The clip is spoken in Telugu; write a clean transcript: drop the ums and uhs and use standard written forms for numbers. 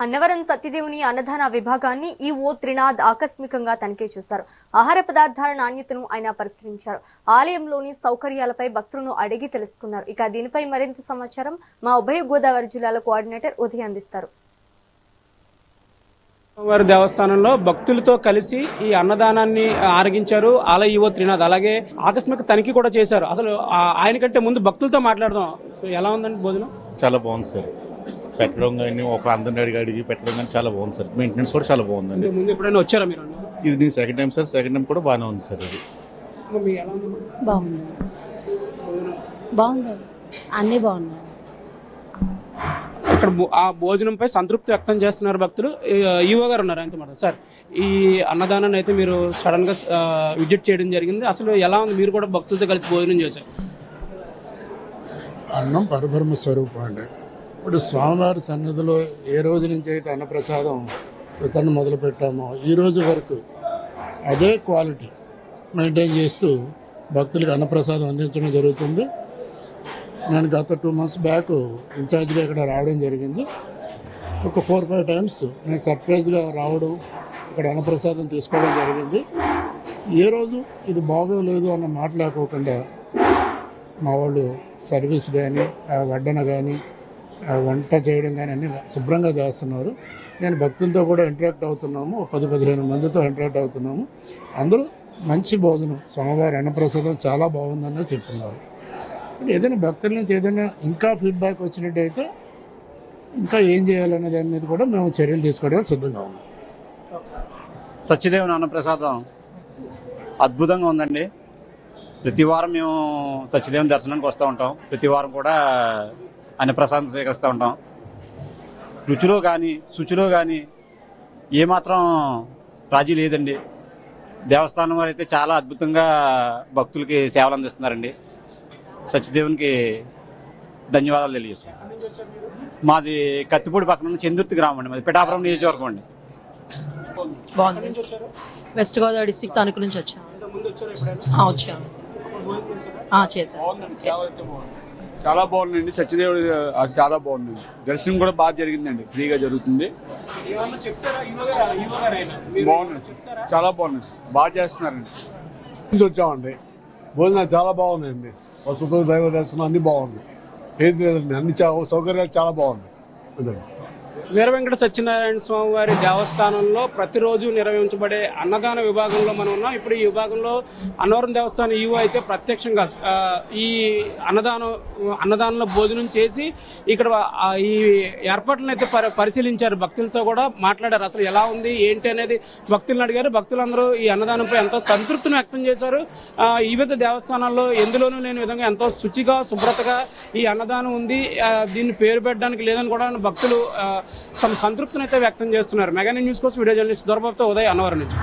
అన్నవరం సత్యదేవుని అన్నదాన విభాగాన్ని ఈవో త్రినాథ్ ఆకస్మికంగా తనిఖీ చేశారు. ఆహార పదార్థాల నాణ్యతను ఆయన పరిశీలించారు. ఆలయంలోని సౌకర్యాలపై భక్తులను అడిగి తెలుసుకున్నారు. ఇక దీనిపై మరింత సమాచారం మా ఉభయ గోదావరి జిల్లాల కోఆర్డినేటర్ ఉదయ్ అందిస్తారు. వారి దేవస్థానంలో భక్తులతో కలిసి ఈ అన్నదానాన్ని ఆరగించారు ఆలయ ఈవో త్రినాథ్. అలాగే ఆకస్మిక తనిఖీ కూడా చేశారు. అసలు ఆయన కంటే ముందు భక్తులతో మాట్లాడదాం. సో ఎలా ఉందండి భోజనం? చాలా బాగుంది సార్. పెట్టడం కానీ ఒక అందరిని అడిగి పెట్టడం కానీ చాలా బాగుంది సార్. మెయింటెనెన్స్ కూడా చాలా బాగుందండి. ముందు ఎప్పుడైనా వచ్చారా మీరు? ఇది నేను second time sir. Second time కూడా బాగానే ఉంది సార్. ఇది బాగుంది, బాగుంది, అన్నీ బాగున్నాయి. ఇక్కడ ఆ భోజనంపై సంతృప్తి వ్యక్తం చేస్తున్నారు భక్తులు. ఈవో గారు ఉన్నారు ఆయనతో మాట. సార్, ఈ అన్నదానాన్ని అయితే మీరు సడన్ గా విజిట్ చేయడం జరిగింది. అసలు ఎలా ఉంది? మీరు కూడా భక్తులతో కలిసి భోజనం చేశారు. అన్నం పరబ్రహ్మ స్వరూపం అండి. ఇప్పుడు స్వామివారి సన్నిధిలో ఏ రోజు నుంచి అయితే అన్నప్రసాదం వితరణ మొదలు పెట్టామో ఈ రోజు వరకు అదే క్వాలిటీ మెయింటైన్ చేస్తూ భక్తులకు అన్నప్రసాదం అందించడం జరుగుతుంది. నేను గత 2 months బ్యాక్ ఇన్ఛార్జ్గా ఇక్కడ రావడం జరిగింది. ఒక 4-5 times నేను సర్ప్రైజ్గా రావడం, ఇక్కడ అన్నప్రసాదం తీసుకోవడం జరిగింది. ఏ రోజు ఇది బాగోలేదు అన్న మాట లేకోకుండా మా వాళ్ళు సర్వీస్ కానీ, వడ్డన కానీ, వంట చేయడం కానీ అన్నీ శుభ్రంగా చేస్తున్నారు. నేను భక్తులతో కూడా ఇంటరాక్ట్ అవుతున్నాము. 10-15 మందితో ఇంటరాక్ట్ అవుతున్నాము. అందరూ మంచి భోజనం, స్వామివారి అన్నప్రసాదం చాలా బాగుందని చెప్తున్నారు. ఏదైనా భక్తుల నుంచి ఏదైనా ఇంకా ఫీడ్బ్యాక్ వచ్చినట్టయితే ఇంకా ఏం చేయాలనే దాని మీద కూడా మేము చర్యలు తీసుకోవడానికి సిద్ధంగా ఉన్నాం. సత్యదేవుని అన్నప్రసాదం అద్భుతంగా ఉందండి. ప్రతి వారం మేము సత్యదేవుని దర్శనానికి వస్తూ ఉంటాం. ప్రతి వారం కూడా అన్నప్రసాదం స్వీకరిస్తూ ఉంటాం. రుచిలో కానీ శుచిలో కానీ ఏమాత్రం రాజీ లేదండి. దేవస్థానం వారు అయితే చాలా అద్భుతంగా భక్తులకి సేవలు అందిస్తున్నారండి. సత్యదేవునికి ధన్యవాదాలు తెలియజేస్తున్నాం. మాది కత్తిపూడి పక్కన ఉన్న చందుర్తి గ్రామం అండి. మాది పిఠాపురం నియోజకవర్గం అండి. బాగుంది. వెస్ట్ గోదావరి డిస్ట్రిక్ట్ తణుకు నుంచి వచ్చాము. వచ్చాము, చేశాను. చాలా బాగుందండి. సత్యదేవుడు చాలా బాగుందండి. దర్శనం కూడా బాగా జరిగిందండి. ఫ్రీగా జరుగుతుంది. బాగుంది, చాలా బాగుంది. బాగా చేస్తున్నారండి. వచ్చామండి. భోజనాలు చాలా బాగున్నాయండి. వసతులు, దైవ దర్శనం అన్ని బాగుంది. ఏది లేదండి, అన్ని సౌకర్యాలు చాలా బాగున్నాయి. అదండి. వీర వెంకట సత్యనారాయణ స్వామి వారి దేవస్థానంలో ప్రతిరోజు నిర్వహించబడే అన్నదాన విభాగంలో మనం ఉన్నాం. ఇప్పుడు ఈ విభాగంలో అన్నవరం దేవస్థానం ఈవో అయితే ప్రత్యక్షంగా ఈ అన్నదానంలో భోజనం చేసి ఇక్కడ ఈ ఏర్పాట్లను అయితే పరిశీలించారు. భక్తులతో కూడా మాట్లాడారు. అసలు ఎలా ఉంది ఏంటి అనేది భక్తులను అడిగారు. భక్తులందరూ ఈ అన్నదానంపై ఎంతో సంతృప్తిని వ్యక్తం చేశారు. వివిధ దేవస్థానాల్లో ఎందులోనూ లేని విధంగా ఎంతో శుచిగా శుభ్రతగా ఈ అన్నదానం ఉంది, దీన్ని పేరు పెట్టడానికి లేదని కూడా భక్తులు తమ సంతృప్తిని అయితే వ్యక్తం చేస్తున్నారు. మెగా న్యూస్ కోసం వీడియో జర్నలిస్ట్ దొరబాబుతో ఉదయ్, అన్నవరం నుంచి.